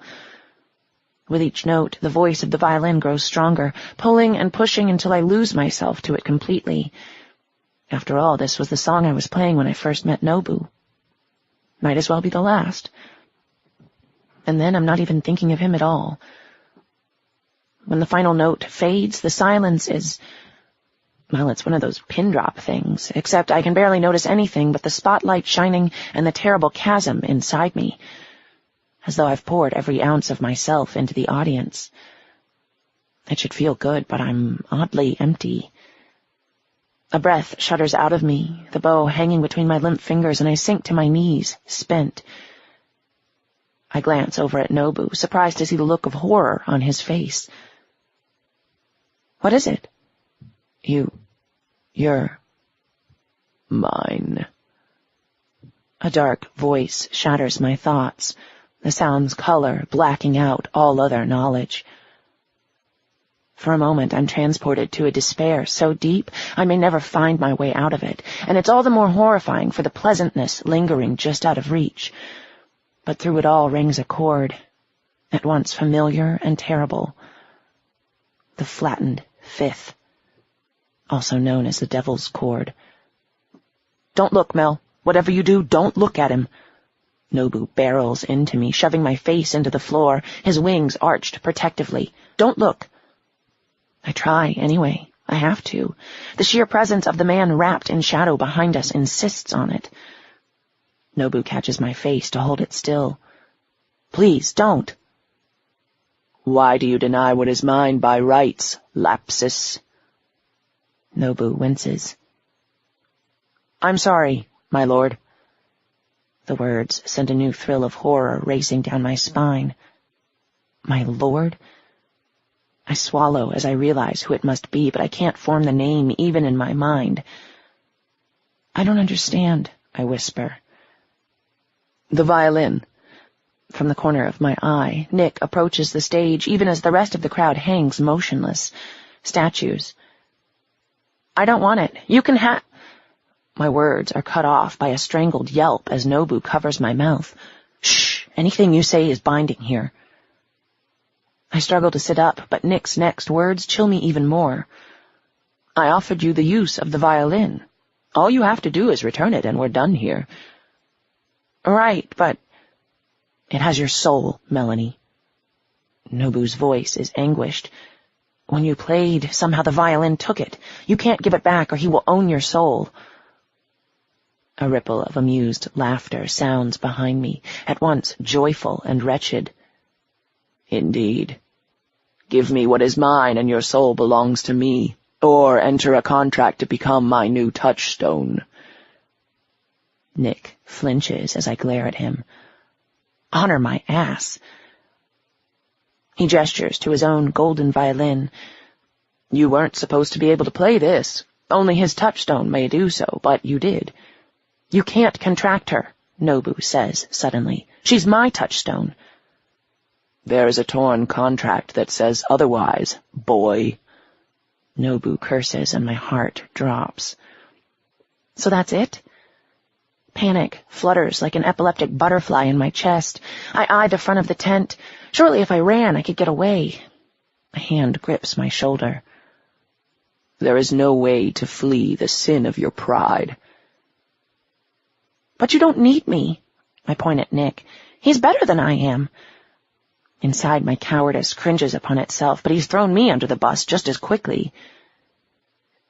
With each note, the voice of the violin grows stronger, pulling and pushing until I lose myself to it completely. After all, this was the song I was playing when I first met Nobu. Might as well be the last. And then I'm not even thinking of him at all. When the final note fades, the silence is... well, it's one of those pin drop things, except I can barely notice anything but the spotlight shining and the terrible chasm inside me, as though I've poured every ounce of myself into the audience. It should feel good, but I'm oddly empty. A breath shudders out of me, the bow hanging between my limp fingers, and I sink to my knees, spent. I glance over at Nobu, surprised to see the look of horror on his face. What is it? You're mine. A dark voice shatters my thoughts, the sound's color blacking out all other knowledge. For a moment I'm transported to a despair so deep I may never find my way out of it, and it's all the more horrifying for the pleasantness lingering just out of reach. But through it all rings a chord, at once familiar and terrible. The flattened fifth, also known as the devil's chord. Don't look, Mel. Whatever you do, don't look at him. Nobu barrels into me, shoving my face into the floor, his wings arched protectively. Don't look. I try anyway. I have to. The sheer presence of the man wrapped in shadow behind us insists on it. Nobu catches my face to hold it still. Please, don't. Why do you deny what is mine by rights, Lapsus? Nobu winces. I'm sorry, my lord. The words send a new thrill of horror racing down my spine. My lord? I swallow as I realize who it must be, but I can't form the name even in my mind. I don't understand, I whisper. The violin. From the corner of my eye, Nick approaches the stage even as the rest of the crowd hangs motionless. Statues. I don't want it. You can have... My words are cut off by a strangled yelp as Nobu covers my mouth. Shh! Anything you say is binding here. I struggle to sit up, but Nick's next words chill me even more. I offered you the use of the violin. All you have to do is return it and we're done here. Right, but... It has your soul, Melanie. Nobu's voice is anguished. When you played, somehow the violin took it. You can't give it back or he will own your soul. A ripple of amused laughter sounds behind me, at once joyful and wretched. Indeed. Give me what is mine and your soul belongs to me, or enter a contract to become my new touchstone. Nick flinches as I glare at him. Honor my ass. He gestures to his own golden violin. You weren't supposed to be able to play this. Only his touchstone may do so, but you did. You can't contract her, Nobu says suddenly. She's my touchstone. There is a torn contract that says otherwise, boy. Nobu curses and my heart drops. So that's it? Panic flutters like an epileptic butterfly in my chest. I eye the front of the tent. Surely if I ran, I could get away. A hand grips my shoulder. There is no way to flee the sin of your pride. But you don't need me. I point at Nick. He's better than I am. Inside, my cowardice cringes upon itself, but he's thrown me under the bus just as quickly.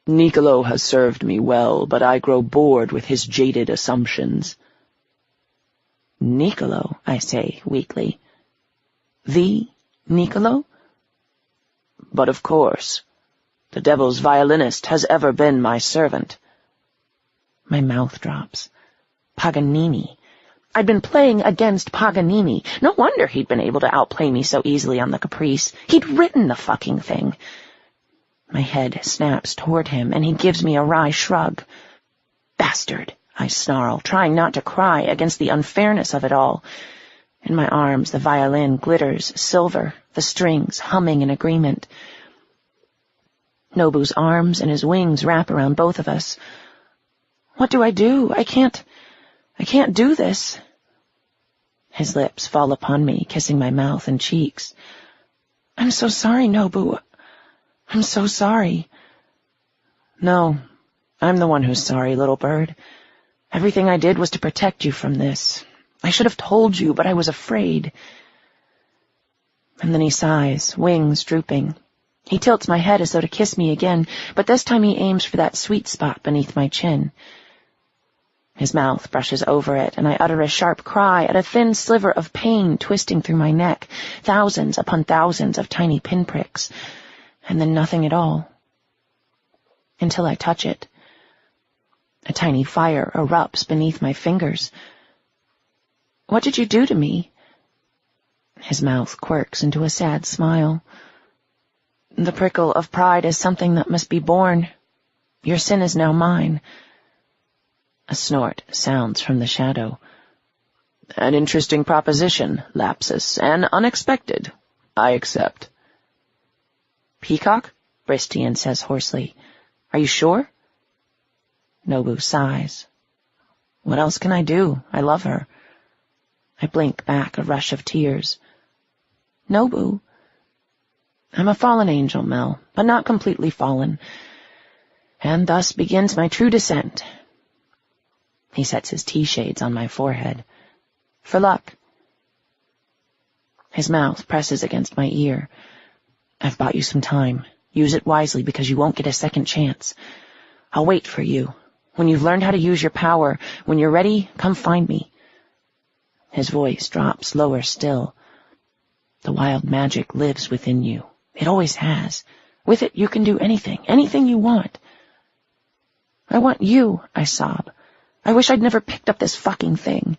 Niccolo has served me well, but I grow bored with his jaded assumptions. Niccolo, I say weakly. The Niccolo? But of course. The devil's violinist has ever been my servant. My mouth drops. Paganini. I'd been playing against Paganini. No wonder he'd been able to outplay me so easily on the Caprice. He'd written the fucking thing. My head snaps toward him, and he gives me a wry shrug. Bastard, I snarl, trying not to cry against the unfairness of it all. In my arms, the violin glitters silver, the strings humming in agreement. Nobu's arms and his wings wrap around both of us. What do? I can't do this. His lips fall upon me, kissing my mouth and cheeks. I'm so sorry, Nobu. I'm so sorry. No, I'm the one who's sorry, little bird. Everything I did was to protect you from this. I should have told you, but I was afraid." And then he sighs, wings drooping. He tilts my head as though to kiss me again, but this time he aims for that sweet spot beneath my chin. His mouth brushes over it, and I utter a sharp cry at a thin sliver of pain twisting through my neck, thousands upon thousands of tiny pinpricks, and then nothing at all. Until I touch it. A tiny fire erupts beneath my fingers. "What did you do to me?" His mouth quirks into a sad smile. "The prickle of pride is something that must be borne. Your sin is now mine." A snort sounds from the shadow. "An interesting proposition, Lapsus, and unexpected. I accept." "Peacock?" Bristian says hoarsely. "Are you sure?" Nobu sighs. "What else can I do? I love her." I blink back a rush of tears. "Nobu?" "I'm a fallen angel, Mel, but not completely fallen. And thus begins my true descent." He sets his tea shades on my forehead. "For luck." His mouth presses against my ear. "I've bought you some time. Use it wisely because you won't get a second chance. I'll wait for you. When you've learned how to use your power, when you're ready, come find me." His voice drops lower still. "The wild magic lives within you. It always has. With it you can do anything, anything you want." "I want you," I sob. "I wish I'd never picked up this fucking thing."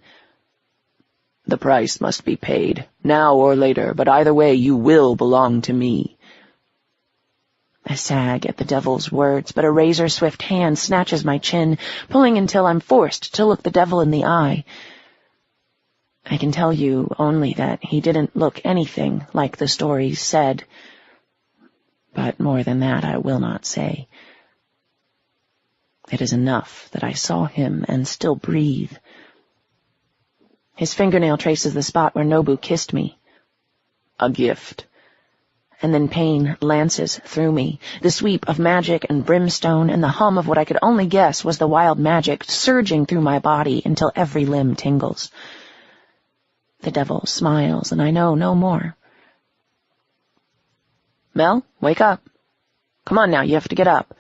"The price must be paid, now or later, but either way you will belong to me." I sag at the devil's words, but a razor-swift hand snatches my chin, pulling until I'm forced to look the devil in the eye. I can tell you only that he didn't look anything like the stories said. But more than that I will not say. It is enough that I saw him and still breathe. His fingernail traces the spot where Nobu kissed me. "A gift." And then pain lances through me, the sweep of magic and brimstone and the hum of what I could only guess was the wild magic surging through my body until every limb tingles. The devil smiles, and I know no more. "Mel, wake up. Come on now, you have to get up."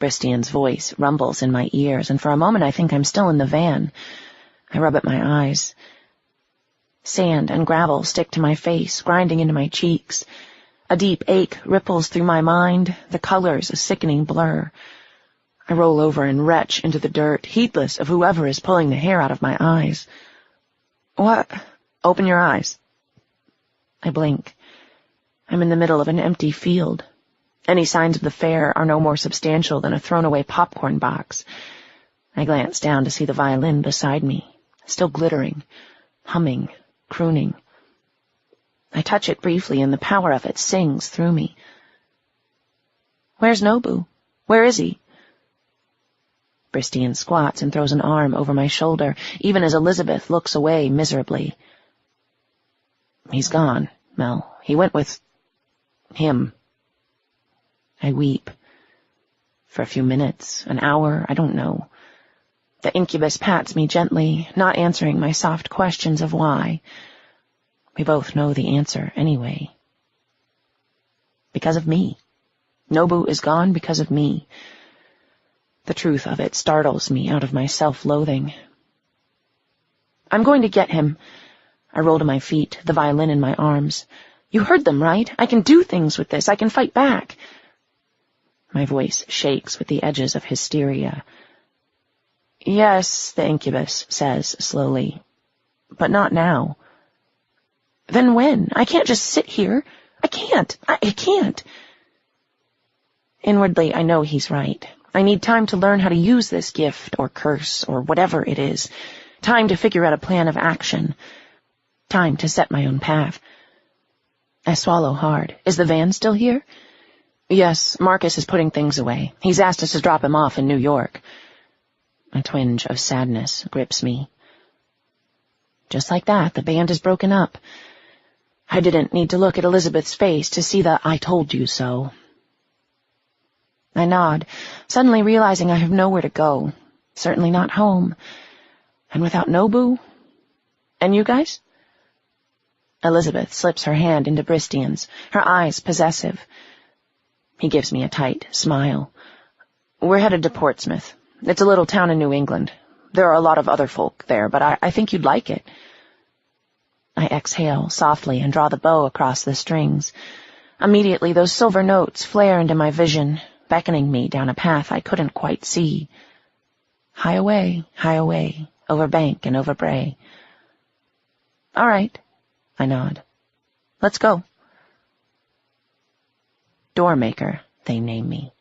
Bristian's voice rumbles in my ears, and for a moment I think I'm still in the van. I rub at my eyes. Sand and gravel stick to my face, grinding into my cheeks. A deep ache ripples through my mind, the colors a sickening blur. I roll over and retch into the dirt, heedless of whoever is pulling the hair out of my eyes. "What?" "Open your eyes." I blink. I'm in the middle of an empty field. Any signs of the fair are no more substantial than a thrown-away popcorn box. I glance down to see the violin beside me, still glittering, humming, crooning. I touch it briefly, and the power of it sings through me. "Where's Nobu? Where is he?" Bristian squats and throws an arm over my shoulder, even as Elizabeth looks away miserably. "He's gone, Mel. He went with him." I weep. For a few minutes, an hour, I don't know. The incubus pats me gently, not answering my soft questions of why. We both know the answer anyway. Because of me. Nobu is gone because of me. The truth of it startles me out of my self-loathing. "I'm going to get him." I roll to my feet, the violin in my arms. "You heard them, right? I can do things with this. I can fight back." My voice shakes with the edges of hysteria. "Yes," the incubus says slowly. "But not now." "Then when? I can't just sit here. I can't. Inwardly, I know he's right. I need time to learn how to use this gift or curse or whatever it is. Time to figure out a plan of action. Time to set my own path. I swallow hard. Is the van still here? "Yes, Marcus is putting things away. He's asked us to drop him off in New York." A twinge of sadness grips me. Just like that, the band is broken up. I didn't need to look at Elizabeth's face to see the "I told you so." I nod, suddenly realizing I have nowhere to go. Certainly not home. And without Nobu, And you guys? Elizabeth slips her hand into Bristian's, her eyes possessive. He gives me a tight smile. We're headed to Portsmouth. It's a little town in New England. There are a lot of other folk there, but I think you'd like it. I exhale softly and draw the bow across the strings. Immediately, those silver notes flare into my vision, beckoning me down a path I couldn't quite see. High away, over bank and over brae. All right, I nod. Let's go. Doormaker, they name me.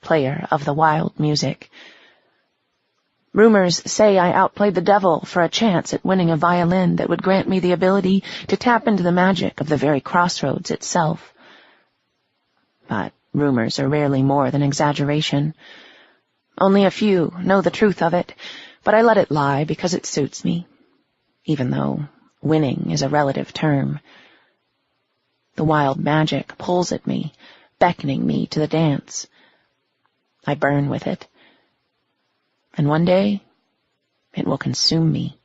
Player of the wild music. Rumors say I outplayed the devil for a chance at winning a violin that would grant me the ability to tap into the magic of the very crossroads itself. But rumors are rarely more than exaggeration. Only a few know the truth of it, but I let it lie because it suits me, even though winning is a relative term. The wild magic pulls at me, beckoning me to the dance. I burn with it. And one day, it will consume me.